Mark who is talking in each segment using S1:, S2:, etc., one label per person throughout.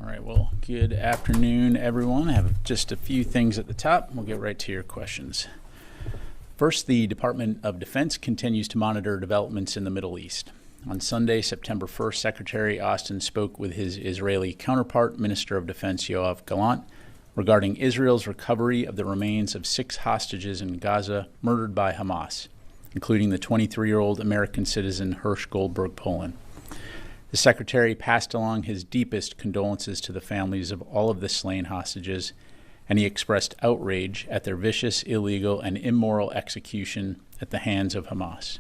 S1: All right, well, good afternoon, everyone. I have just a few things at the top. We'll get right to your questions. First, the Department of Defense continues to monitor developments in the Middle East. On Sunday, September 1st, Secretary Austin spoke with his Israeli counterpart, Minister of Defense Yoav Gallant, regarding Israel's recovery of the remains of 6 hostages in Gaza murdered by Hamas, including the 23-year-old American citizen Hirsch Goldberg Poland. The Secretary passed along his deepest condolences to the families of all of the slain hostages, and he expressed outrage at their vicious, illegal, and immoral execution at the hands of Hamas.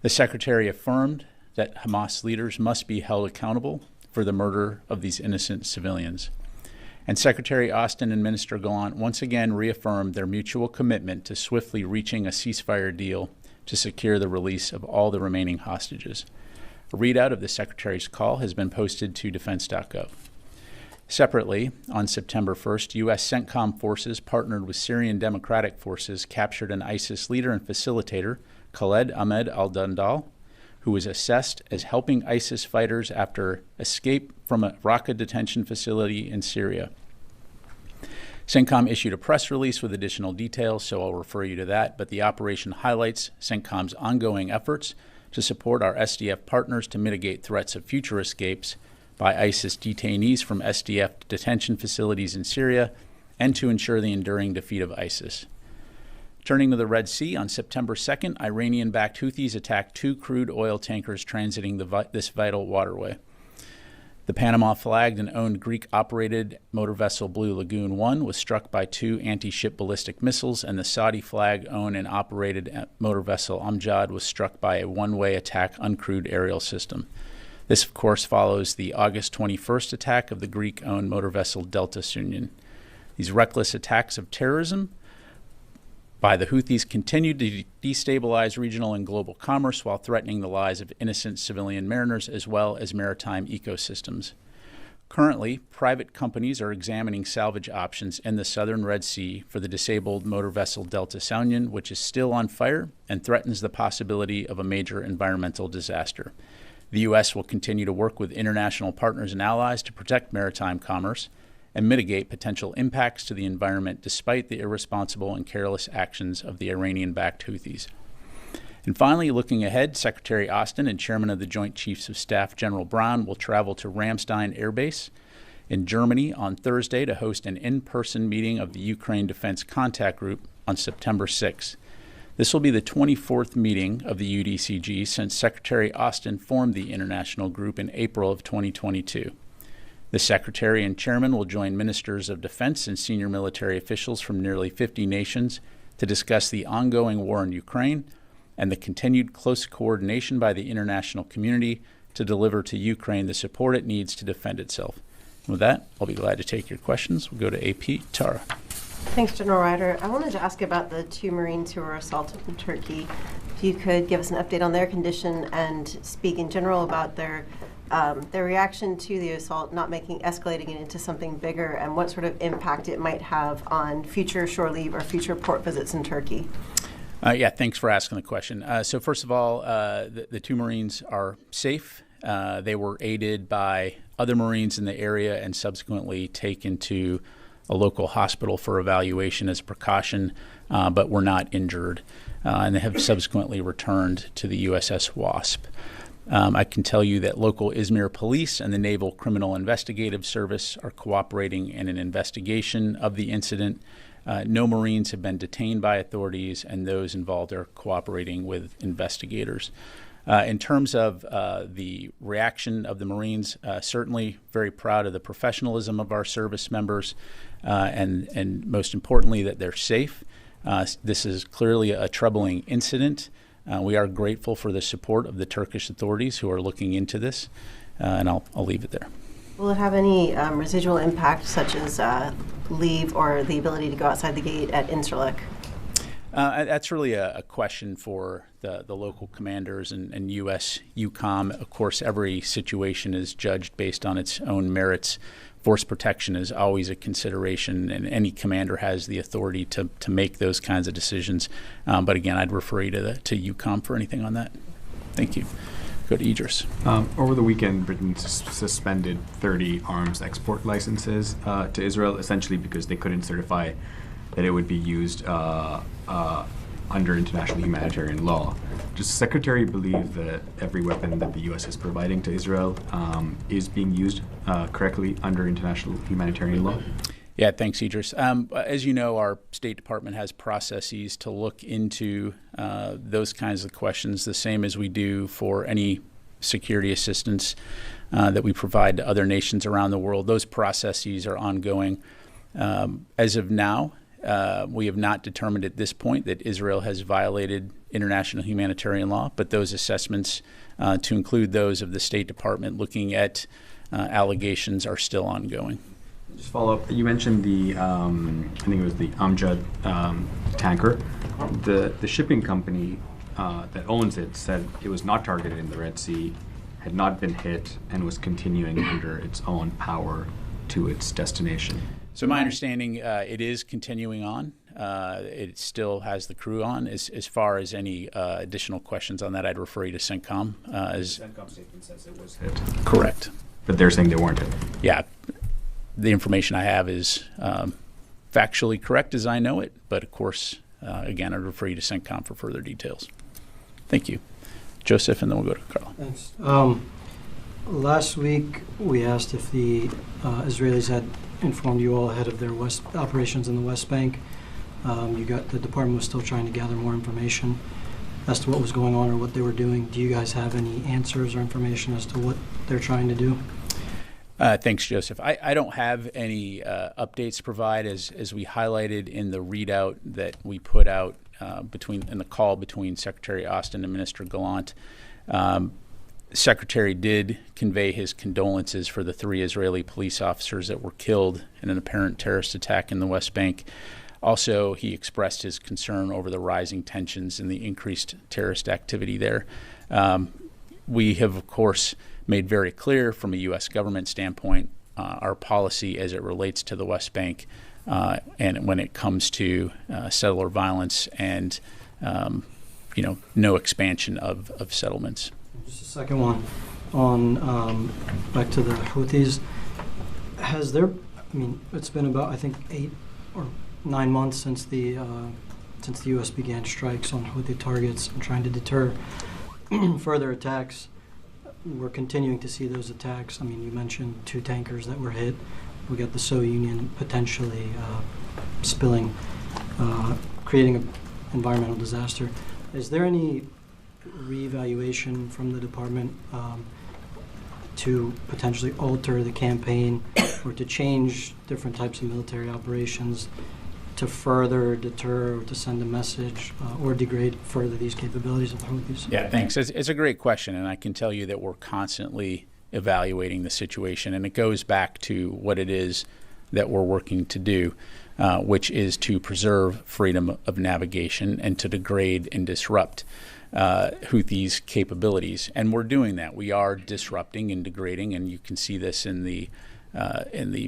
S1: The Secretary affirmed that Hamas leaders must be held accountable for the murder of these innocent civilians. And Secretary Austin and Minister Gallant once again reaffirmed their mutual commitment to swiftly reaching a ceasefire deal to secure the release of all the remaining hostages. A readout of the Secretary's call has been posted to defense.gov. Separately, on September 1st, U.S. CENTCOM forces partnered with Syrian Democratic Forces captured an ISIS leader and facilitator, Khaled Ahmed al-Dandal, who was assessed as helping ISIS fighters after escape from a Raqqa detention facility in Syria. CENTCOM issued a press release with additional details, so I'll refer you to that, but the operation highlights CENTCOM's ongoing efforts to support our SDF partners to mitigate threats of future escapes by ISIS detainees from SDF detention facilities in Syria and to ensure the enduring defeat of ISIS. Turning to the Red Sea, on September 2nd, Iranian-backed Houthis attacked 2 crude oil tankers transiting this vital waterway. The Panama-flagged and owned Greek-operated motor vessel Blue Lagoon 1 was struck by 2 anti-ship ballistic missiles, and the Saudi-flag-owned and operated motor vessel Amjad was struck by a one-way attack uncrewed aerial system. This, of course, follows the August 21st attack of the Greek-owned motor vessel Delta Sunyan. These reckless attacks of terrorism by the Houthis continued to destabilize regional and global commerce while threatening the lives of innocent civilian mariners as well as maritime ecosystems. Currently, private companies are examining salvage options in the southern Red Sea for the disabled motor vessel Delta Sunyan, which is still on fire and threatens the possibility of a major environmental disaster. The U.S. will continue to work with international partners and allies to protect maritime commerce and mitigate potential impacts to the environment despite the irresponsible and careless actions of the Iranian-backed Houthis. And finally, looking ahead, Secretary Austin and Chairman of the Joint Chiefs of Staff General Brown will travel to Ramstein Air Base in Germany on Thursday to host an in-person meeting of the Ukraine Defense Contact Group on September 6th. This will be the 24th meeting of the UDCG since Secretary Austin formed the international group in April of 2022. The Secretary and Chairman will join ministers of defense and senior military officials from nearly 50 nations to discuss the ongoing war in Ukraine and the continued close coordination by the international community to deliver to Ukraine the support it needs to defend itself. And with that, I'll be glad to take your questions. We'll go to AP Tara.
S2: Thanks, General Ryder. I wanted to ask about the 2 Marines who were assaulted in Turkey. If you could give us an update on their condition and speak in general about their reaction to the assault, not escalating it into something bigger, and what sort of impact it might have on future shore leave or future port visits in Turkey.
S1: Thanks for asking the question. So first of all, the 2 Marines are safe. They were aided by other Marines in the area and subsequently taken to a local hospital for evaluation as a precaution, but were not injured, and they have subsequently returned to the USS Wasp. I can tell you that local Izmir police and the Naval Criminal Investigative Service are cooperating in an investigation of the incident. No Marines have been detained by authorities, and those involved are cooperating with investigators. In terms of the reaction of the Marines, certainly very proud of the professionalism of our service members, and most importantly, that they're safe. This is clearly a troubling incident. We are grateful for the support of the Turkish authorities who are looking into this, and I'll leave it there.
S2: Will it have any residual impact, such as leave or the ability to go outside the gate at Incirlik?
S1: That's really a question for the local commanders and U.S. EUCOM. Of course, every situation is judged based on its own merits. Force protection is always a consideration, and any commander has the authority to make those kinds of decisions. But again, I'd refer you to EUCOM for anything on that. Thank you. Go to Idris.
S3: Over the weekend, Britain suspended 30 arms export licenses to Israel, essentially because they couldn't certify that it would be used under international humanitarian law. Does the Secretary believe that every weapon that the U.S. is providing to Israel is being used correctly under international humanitarian law?
S1: Yeah, thanks, Idris. As you know, our State Department has processes to look into those kinds of questions, the same as we do for any security assistance that we provide to other nations around the world. Those processes are ongoing. As of now, we have not determined at this point that Israel has violated international humanitarian law, but those assessments, to include those of the State Department looking at allegations, are still ongoing.
S3: Just follow up. You mentioned the, I think it was the Amjad tanker. The shipping company that owns it said it was not targeted in the Red Sea, had not been hit, and was continuing under its own power to its destination.
S1: So my understanding, it is continuing on. It still has the crew on. As far as any additional questions on that, I'd refer you to CENTCOM.
S3: CENTCOM statement says it was hit.
S1: Correct.
S3: But they're saying they weren't hit.
S1: Yeah. The information I have is factually correct as I know it, but of course, again, I'd refer you to CENTCOM for further details. Thank you. Joseph, and then we'll go to Carl.
S4: Thanks. Last week, we asked if the Israelis had informed you all ahead of their operations in the West Bank. The department was still trying to gather more information as to what was going on or what they were doing. Do you guys have any answers or information as to what they're trying to do?
S1: Thanks, Joseph. I don't have any updates to provide as we highlighted in the readout that we put out in the call between Secretary Austin and Minister Gallant. Secretary did convey his condolences for the 3 Israeli police officers that were killed in an apparent terrorist attack in the West Bank. Also, he expressed his concern over the rising tensions and the increased terrorist activity there. We have, of course, made very clear from a U.S. government standpoint our policy as it relates to the West Bank and when it comes to settler violence and no expansion of settlements.
S4: Just a second one on back to the Houthis. Has there? It's been about, I think, 8 or 9 months since the U.S. began strikes on Houthi targets and trying to deter further attacks. We're continuing to see those attacks. You mentioned 2 tankers that were hit. We got the So Union potentially spilling, creating an environmental disaster. Is there any reevaluation from the department to potentially alter the campaign or to change different types of military operations to further deter or to send a message or degrade further these capabilities of the Houthis?
S1: Yeah, thanks. It's a great question, and I can tell you that we're constantly evaluating the situation, and it goes back to what it is that we're working to do, which is to preserve freedom of navigation and to degrade and disrupt Houthis' capabilities. And we're doing that. We are disrupting and degrading, and you can see this in the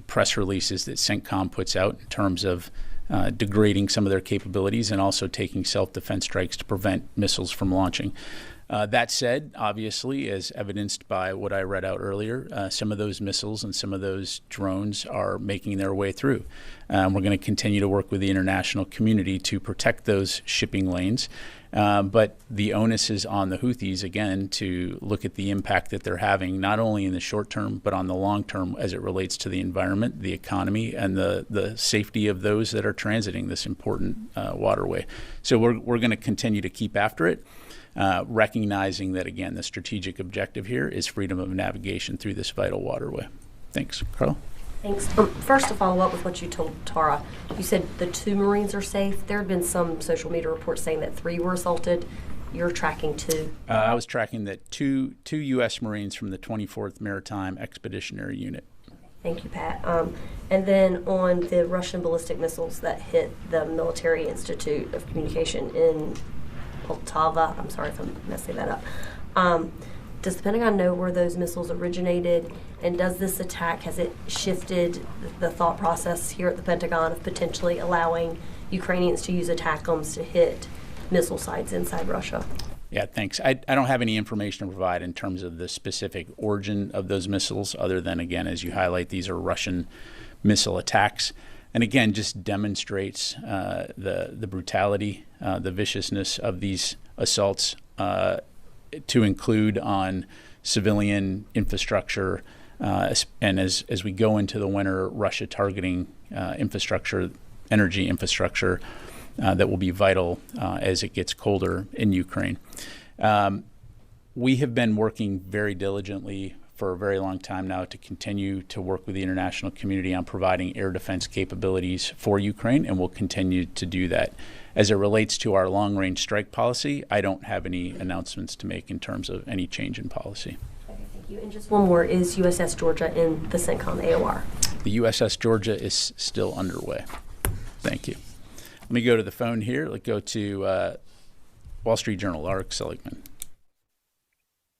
S1: press releases that CENTCOM puts out in terms of degrading some of their capabilities and also taking self-defense strikes to prevent missiles from launching. That said, obviously, as evidenced by what I read out earlier, some of those missiles and some of those drones are making their way through. We're going to continue to work with the international community to protect those shipping lanes. But the onus is on the Houthis, again, to look at the impact that they're having, not only in the short term, but on the long term as it relates to the environment, the economy, and the safety of those that are transiting this important waterway. So we're going to continue to keep after it, recognizing that, again, the strategic objective here is freedom of navigation through this vital waterway. Thanks. Carl?
S5: Thanks. First, to follow up with what you told Tara, you said the 2 Marines are safe. There had been some social media reports saying that 3 were assaulted. You're tracking 2.
S1: I was tracking that two U.S. Marines from the 24th Maritime Expeditionary Unit.
S5: Thank you, Pat. And then on the Russian ballistic missiles that hit the Military Institute of Communication in Poltava, I'm sorry if I'm messing that up. Does the Pentagon know where those missiles originated? And does this attack, has it shifted the thought process here at the Pentagon of potentially allowing Ukrainians to use ATACMS to hit missile sites inside Russia?
S1: Yeah, thanks. I don't have any information to provide in terms of the specific origin of those missiles, other than, again, as you highlight, these are Russian missile attacks. And again, just demonstrates the brutality, the viciousness of these assaults, to include on civilian infrastructure. And as we go into the winter, Russia targeting infrastructure, energy infrastructure, that will be vital as it gets colder in Ukraine. We have been working very diligently for a very long time now to continue to work with the international community on providing air defense capabilities for Ukraine, and we'll continue to do that. As it relates to our long-range strike policy, I don't have any announcements to make in terms of any change in policy.
S5: Okay, thank you. And just one more, is USS Georgia in the CENTCOM AOR?
S1: The USS Georgia is still underway. Thank you. Let me go to the phone here. Let's go to Wall Street Journal, Lark Seligman.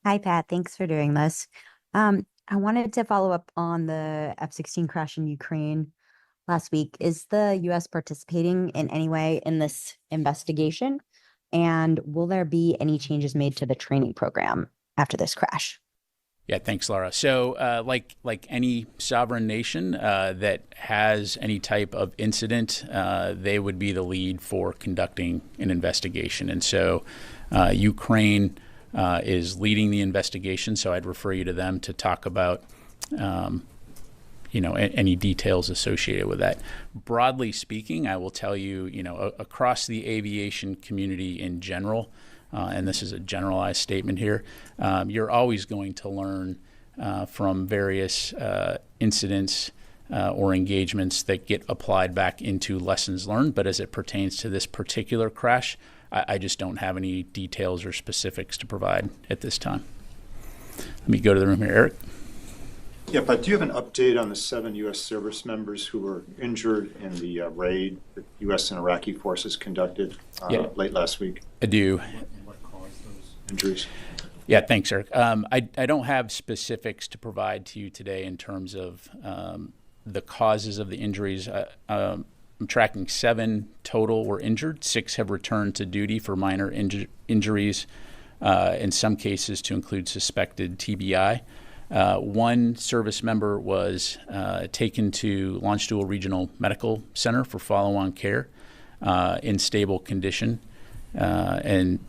S6: Hi, Pat. Thanks for doing this. I wanted to follow up on the F-16 crash in Ukraine last week. Is the U.S. participating in any way in this investigation? And will there be any changes made to the training program after this crash?
S1: Yeah, thanks, Laura. So like any sovereign nation that has any type of incident, they would be the lead for conducting an investigation. And so Ukraine is leading the investigation, so I'd refer you to them to talk about any details associated with that. Broadly speaking, I will tell you, across the aviation community in general, and this is a generalized statement here, you're always going to learn from various incidents or engagements that get applied back into lessons learned. But as it pertains to this particular crash, I just don't have any details or specifics to provide at this time. Let me go to the room here. Eric?
S7: Yeah, but do you have an update on the 7 U.S. service members who were injured in the raid that U.S. and Iraqi forces conducted late last week?
S1: I do.
S7: What caused those injuries?
S1: Yeah, thanks, Eric. I don't have specifics to provide to you today in terms of the causes of the injuries. I'm tracking 7 total were injured. 6 have returned to duty for minor injuries, in some cases to include suspected TBI. 1 service member was taken to Launchstool Regional Medical Center for follow-on care in stable condition. And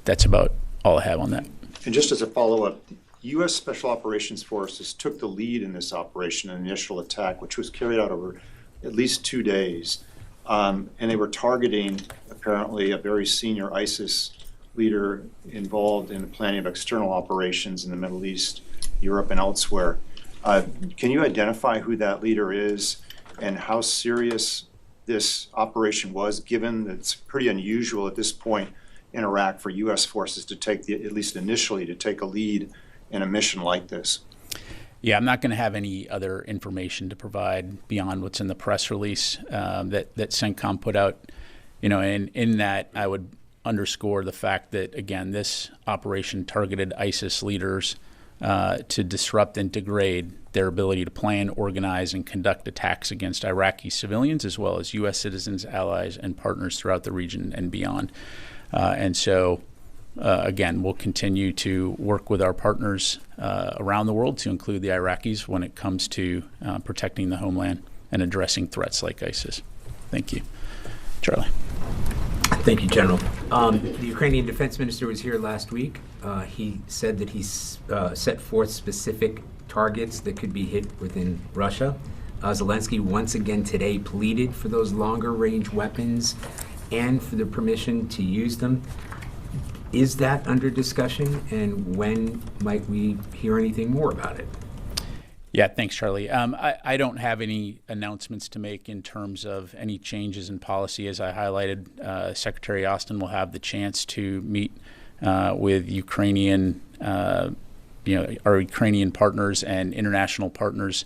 S1: that's about all I have on that.
S7: And just as a follow-up, the U.S. Special Operations Forces took the lead in this operation, an initial attack, which was carried out over at least 2 days. And they were targeting, apparently, a very senior ISIS leader involved in the planning of external operations in the Middle East, Europe, and elsewhere. Can you identify who that leader is and how serious this operation was, given that it's pretty unusual at this point in Iraq for U.S. forces to take, at least initially, to take a lead in a mission like this?
S1: Yeah, I'm not going to have any other information to provide beyond what's in the press release that CENTCOM put out. And in that, I would underscore the fact that, again, this operation targeted ISIS leaders to disrupt and degrade their ability to plan, organize, and conduct attacks against Iraqi civilians, as well as U.S. citizens, allies, and partners throughout the region and beyond. And so, again, we'll continue to work with our partners around the world, to include the Iraqis, when it comes to protecting the homeland and addressing threats like ISIS. Thank you. Charlie.
S8: Thank you, General. The Ukrainian defense minister was here last week. He said that he set forth specific targets that could be hit within Russia. Zelensky once again today pleaded for those longer range weapons and for the permission to use them. Is that under discussion, and when might we hear anything more about it?
S1: Yeah, thanks, Charlie. I don't have any announcements to make in terms of any changes in policy. As I highlighted, Secretary Austin will have the chance to meet with Ukrainian, our Ukrainian partners and international partners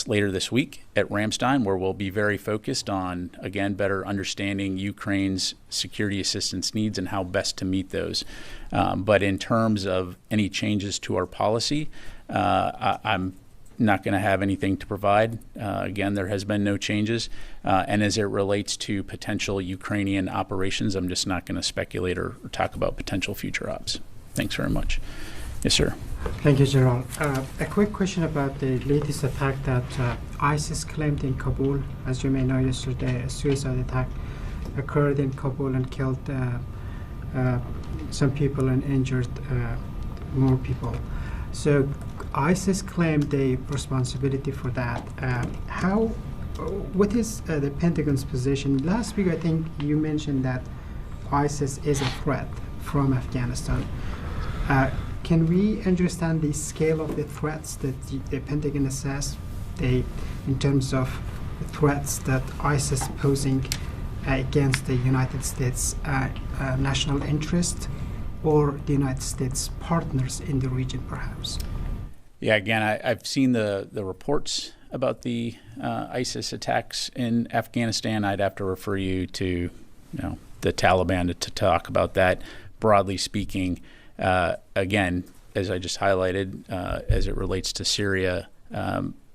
S1: later this week at Ramstein, where we'll be very focused on, again, better understanding Ukraine's security assistance needs and how best to meet those. But in terms of any changes to our policy, I'm not going to have anything to provide. Again, there has been no changes. And as it relates to potential Ukrainian operations, I'm just not going to speculate or talk about potential future ops. Thanks very much. Yes, sir.
S9: Thank you, General. A quick question about the latest attack that ISIS claimed in Kabul. As you may know, yesterday a suicide attack occurred in Kabul and killed some people and injured more people. So ISIS claimed the responsibility for that. What is the Pentagon's position? Last week, I think you mentioned that ISIS is a threat from Afghanistan. Can we understand the scale of the threats that the Pentagon assessed in terms of the threats that ISIS posing against the United States national interest or the United States partners in the region, perhaps?
S1: Yeah, again, I've seen the reports about the ISIS attacks in Afghanistan. I'd have to refer you to the Taliban to talk about that. Broadly speaking, again, as I just highlighted, as it relates to Syria,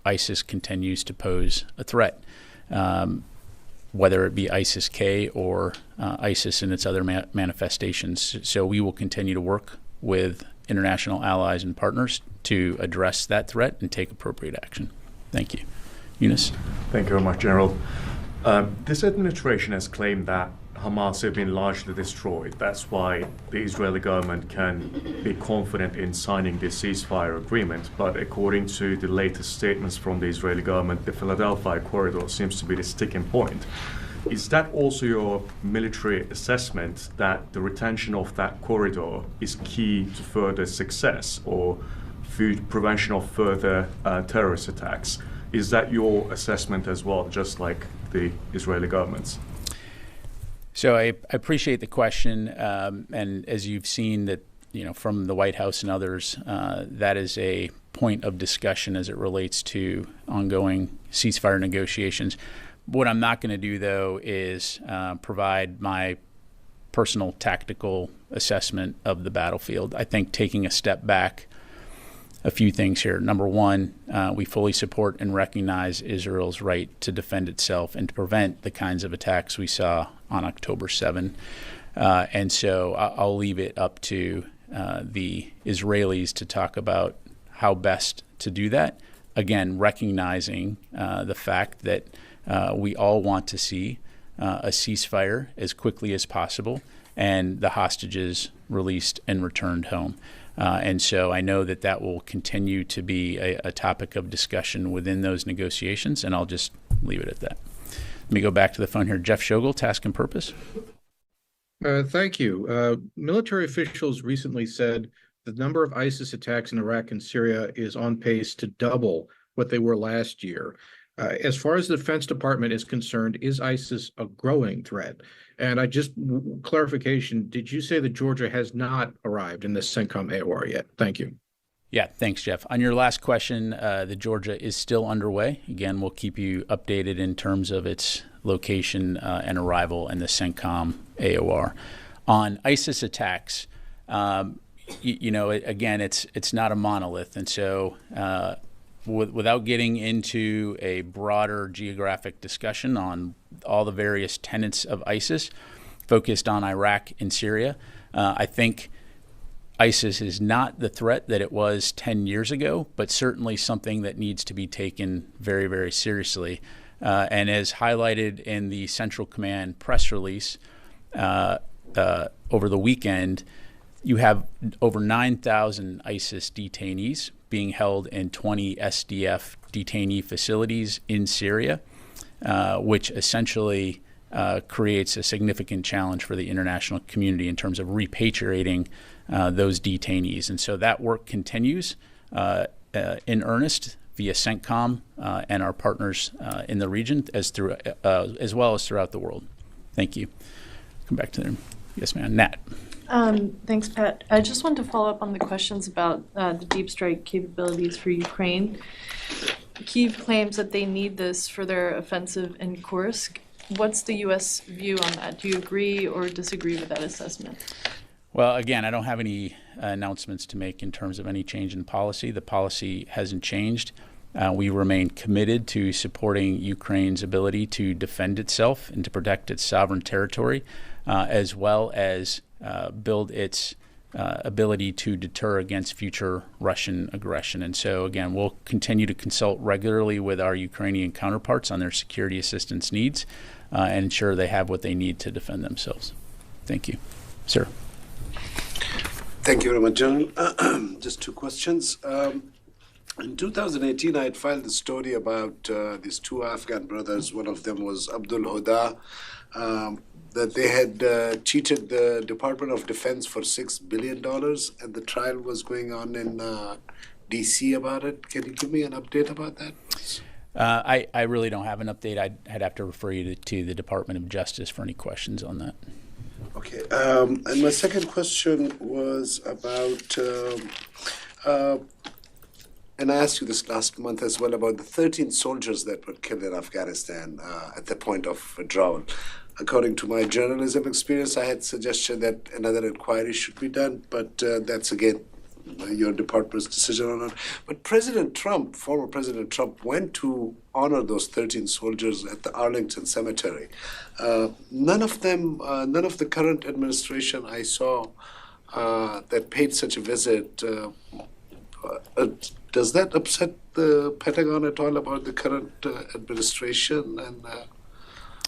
S1: ISIS continues to pose a threat, whether it be ISIS-K or ISIS in its other manifestations. So we will continue to work with international allies and partners to address that threat and take appropriate action. Thank you. Yunus?
S10: Thank you very much, General. This administration has claimed that Hamas have been largely destroyed. That's why the Israeli government can be confident in signing this ceasefire agreement. But according to the latest statements from the Israeli government, the Philadelphia corridor seems to be the sticking point. Is that also your military assessment that the retention of that corridor is key to further success or prevention of further terrorist attacks? Is that your assessment as well, just like the Israeli government's?
S1: So I appreciate the question, and as you've seen that from the White House and others, that is a point of discussion as it relates to ongoing ceasefire negotiations. What I'm not going to do, though, is provide my personal tactical assessment of the battlefield. I think taking a step back, a few things here. Number one, we fully support and recognize Israel's right to defend itself and to prevent the kinds of attacks we saw on October 7. And so I'll leave it up to the Israelis to talk about how best to do that. Again, recognizing the fact that we all want to see a ceasefire as quickly as possible and the hostages released and returned home. And so I know that will continue to be a topic of discussion within those negotiations, and I'll just leave it at that. Let me go back to the phone here. Jeff Shogel, Task and Purpose.
S11: Thank you. Military officials recently said the number of ISIS attacks in Iraq and Syria is on pace to double what they were last year. As far as the Defense Department is concerned, is ISIS a growing threat? And clarification, did you say that Georgia has not arrived in the CENTCOM AOR yet? Thank you.
S1: Yeah, thanks, Jeff. On your last question, the Georgia is still underway. Again, we'll keep you updated in terms of its location and arrival in the CENTCOM AOR. On ISIS attacks, again, it's not a monolith. And so without getting into a broader geographic discussion on all the various tenets of ISIS focused on Iraq and Syria, I think ISIS is not the threat that it was 10 years ago, but certainly something that needs to be taken very, very seriously. And as highlighted in the Central Command press release over the weekend, you have over 9,000 ISIS detainees being held in 20 SDF detainee facilities in Syria, which essentially creates a significant challenge for the international community in terms of repatriating those detainees. And so that work continues in earnest via CENTCOM and our partners in the region as well as throughout the world. Thank you. Come back to them. Yes, ma'am. Nat.
S12: Thanks, Pat. I just wanted to follow up on the questions about the deep strike capabilities for Ukraine. Kyiv claims that they need this for their offensive in Kursk. What's the U.S. view on that? Do you agree or disagree with that assessment?
S1: Well, again, I don't have any announcements to make in terms of any change in policy. The policy hasn't changed. We remain committed to supporting Ukraine's ability to defend itself and to protect its sovereign territory, as well as build its ability to deter against future Russian aggression. And so, again, we'll continue to consult regularly with our Ukrainian counterparts on their security assistance needs and ensure they have what they need to defend themselves. Thank you. Sir.
S13: Thank you very much, General. Just two questions. In 2018, I had filed a story about these two Afghan brothers. One of them was Abdul Huda, that they had cheated the Department of Defense for $6 billion, and the trial was going on in D.C. about it. Can you give me an update about that?
S1: I really don't have an update. I'd have to refer you to the Department of Justice for any questions on that.
S13: Okay. And my second question was about, and I asked you this last month as well, about the 13 soldiers that were killed in Afghanistan at the point of withdrawal. According to my journalism experience, I had suggested that another inquiry should be done, but that's again your department's decision on it. But President Trump, former President Trump, went to honor those 13 soldiers at the Arlington Cemetery. None of the current administration I saw that paid such a visit. Does that upset the Pentagon at all about the current administration? And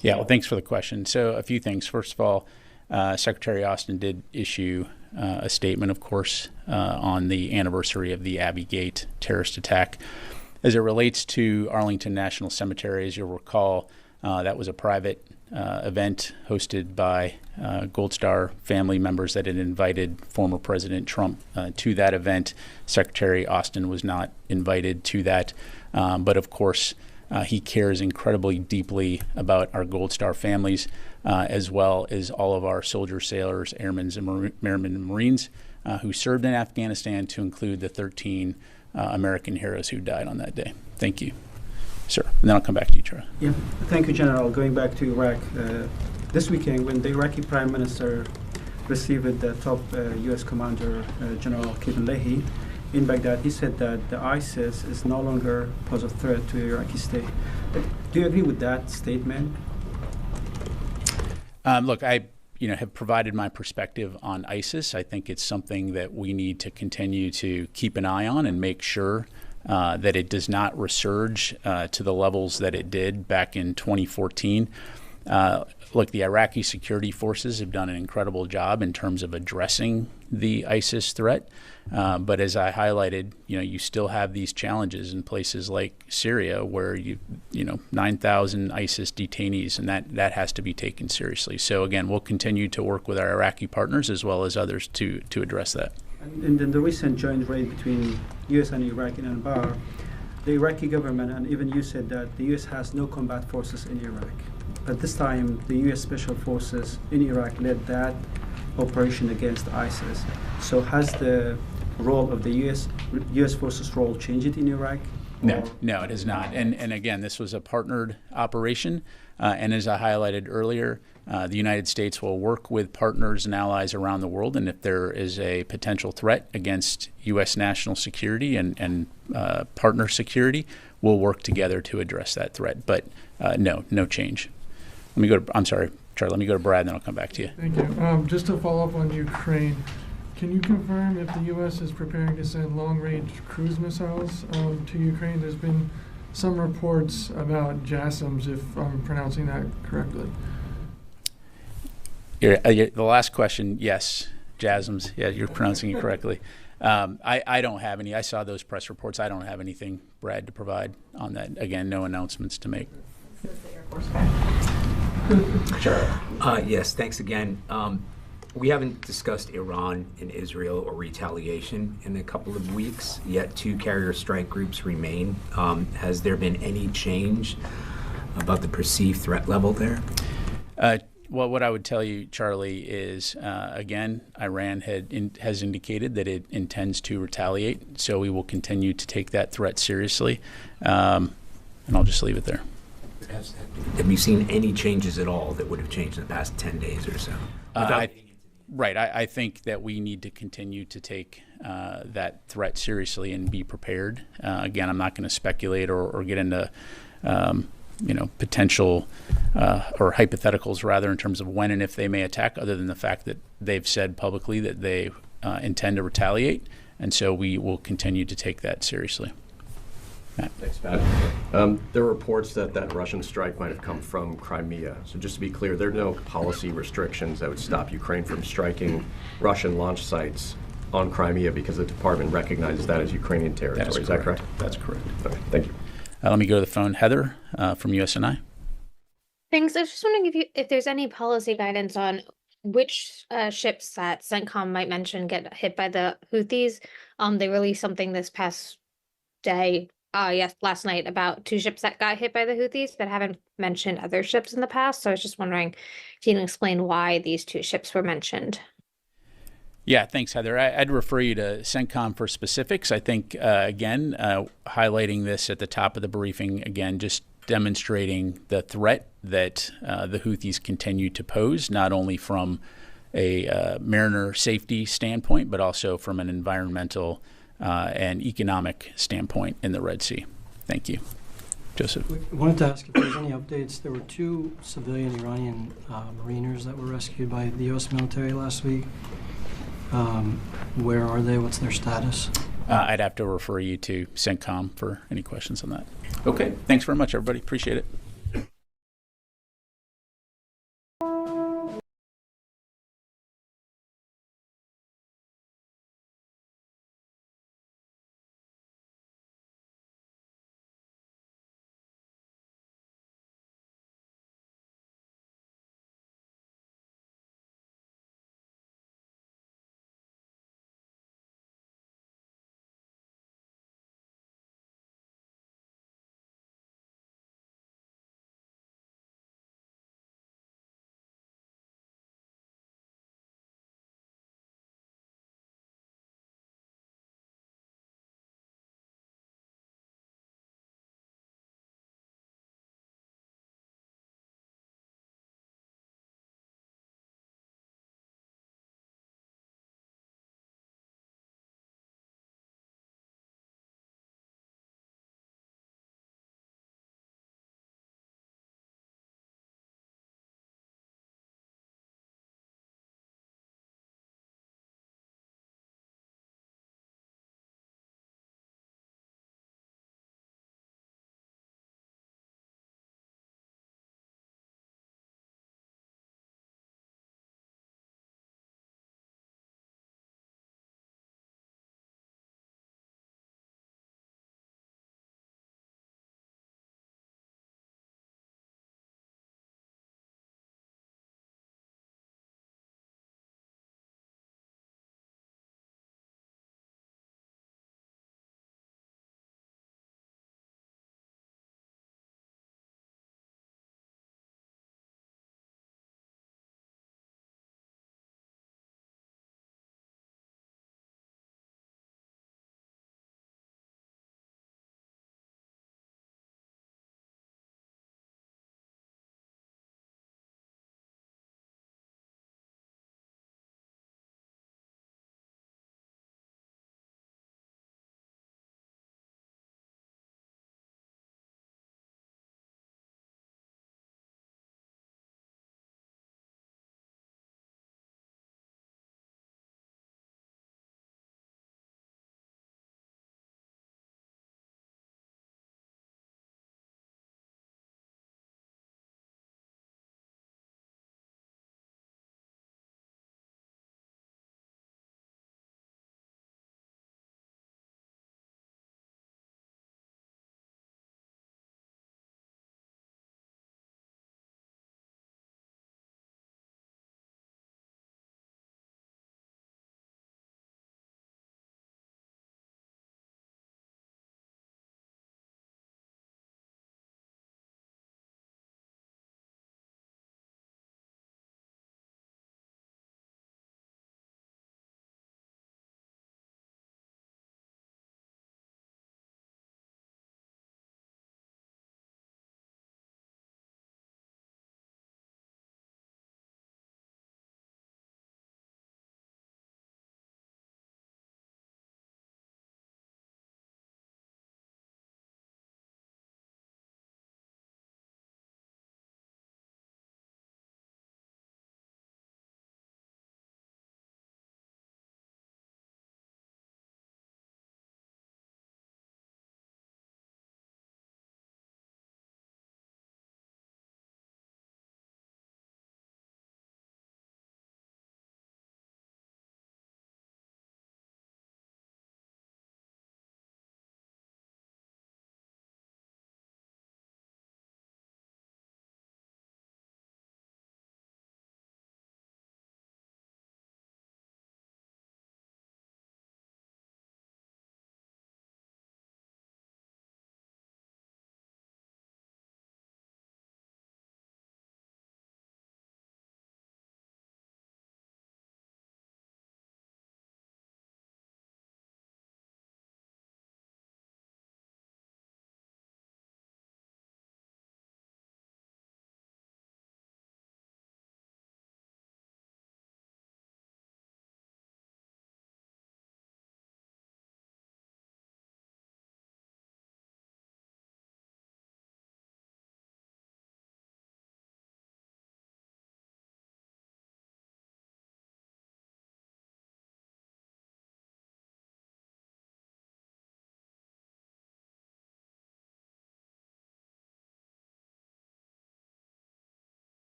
S1: yeah, well, thanks for the question. So a few things. First of all, Secretary Austin did issue a statement, of course, on the anniversary of the Abbey Gate terrorist attack. As it relates to Arlington National Cemetery, as you'll recall, that was a private event hosted by Gold Star family members that had invited former President Trump to that event. Secretary Austin was not invited to that, but of course, he cares incredibly deeply about our Gold Star families, as well as all of our soldiers, sailors, airmen, and Marines who served in Afghanistan, to include the 13 American heroes who died on that day. Thank you, sir. And then I'll come back to you, Charlie.
S14: Yeah, thank you, General. Going back to Iraq, this weekend when the Iraqi Prime Minister received the top U.S. Commander, General Kevin Leahy, in Baghdad, he said that the ISIS is no longer pose a threat to the Iraqi state. Do you agree with that statement?
S1: Look, I have provided my perspective on ISIS. I think it's something that we need to continue to keep an eye on and make sure that it does not resurge to the levels that it did back in 2014. Look, the Iraqi security forces have done an incredible job in terms of addressing the ISIS threat. But as I highlighted, you still have these challenges in places like Syria where 9,000 ISIS detainees, and that has to be taken seriously. So again, we'll continue to work with our Iraqi partners as well as others to address that.
S14: And in the recent joint raid between U.S. and Iraq in Anbar, the Iraqi government and even you said that the U.S. has no combat forces in Iraq. But this time, the U.S. Special Forces in Iraq led that operation against ISIS. So has the role of the U.S. forces role changed in Iraq?
S1: No, it has not. And again, this was a partnered operation. And as I highlighted earlier, the United States will work with partners and allies around the world. And if there is a potential threat against U.S. national security and partner security, we'll work together to address that threat. But no change. I'm sorry, Charlie, let me go to Brad, and then I'll come back to you.
S15: Thank you. Just to follow up on Ukraine, can you confirm if the U.S. is preparing to send long-range cruise missiles to Ukraine? There's been some reports about JASSMs, if I'm pronouncing that correctly.
S1: The last question, yes, JASSMs. Yeah, you're pronouncing it correctly. I don't have any. I saw those press reports. I don't have anything, Brad, to provide on that. Again, no announcements to make.
S8: Sure. Yes, thanks again. We haven't discussed Iran and Israel or retaliation in a couple of weeks, yet 2 carrier strike groups remain. Has there been any change about the perceived threat level there?
S1: Well, what I would tell you, Charlie, is, again, Iran has indicated that it intends to retaliate, so we will continue to take that threat seriously, and I'll just leave it there.
S8: Have you seen any changes at all that would have changed in the past 10 days or so?
S1: Right. I think that we need to continue to take that threat seriously and be prepared. Again, I'm not going to speculate or get into potential or hypotheticals rather in terms of when and if they may attack, other than the fact that they've said publicly that they intend to retaliate. And so we will continue to take that seriously. Matt.
S16: Thanks, Pat. There are reports that that Russian strike might have come from Crimea. So just to be clear, there are no policy restrictions that would stop Ukraine from striking Russian launch sites on Crimea because the department recognizes that as Ukrainian territory. Is that correct?
S1: That's correct.
S16: Okay, thank you.
S1: Let me go to the phone. Heather from USNI.
S17: Thanks. I was just wondering if there's any policy guidance on which ships that CENTCOM might mention get hit by the Houthis. They released something this past day, last night, about 2 ships that got hit by the Houthis, but haven't mentioned other ships in the past. So I was just wondering if you can explain why these 2 ships were mentioned.
S1: Yeah, thanks, Heather. I'd refer you to CENTCOM for specifics. I think, again, highlighting this at the top of the briefing, again, just demonstrating the threat that the Houthis continue to pose, not only from a mariner safety standpoint, but also from an environmental and economic standpoint in the Red Sea. Thank you. Joseph.
S4: I wanted to ask if there's any updates. There were 2 civilian Iranian mariners that were rescued by the U.S. military last week. Where are they? What's their status?
S1: I'd have to refer you to CENTCOM for any questions on that. Okay. Thanks very much, everybody. Appreciate it.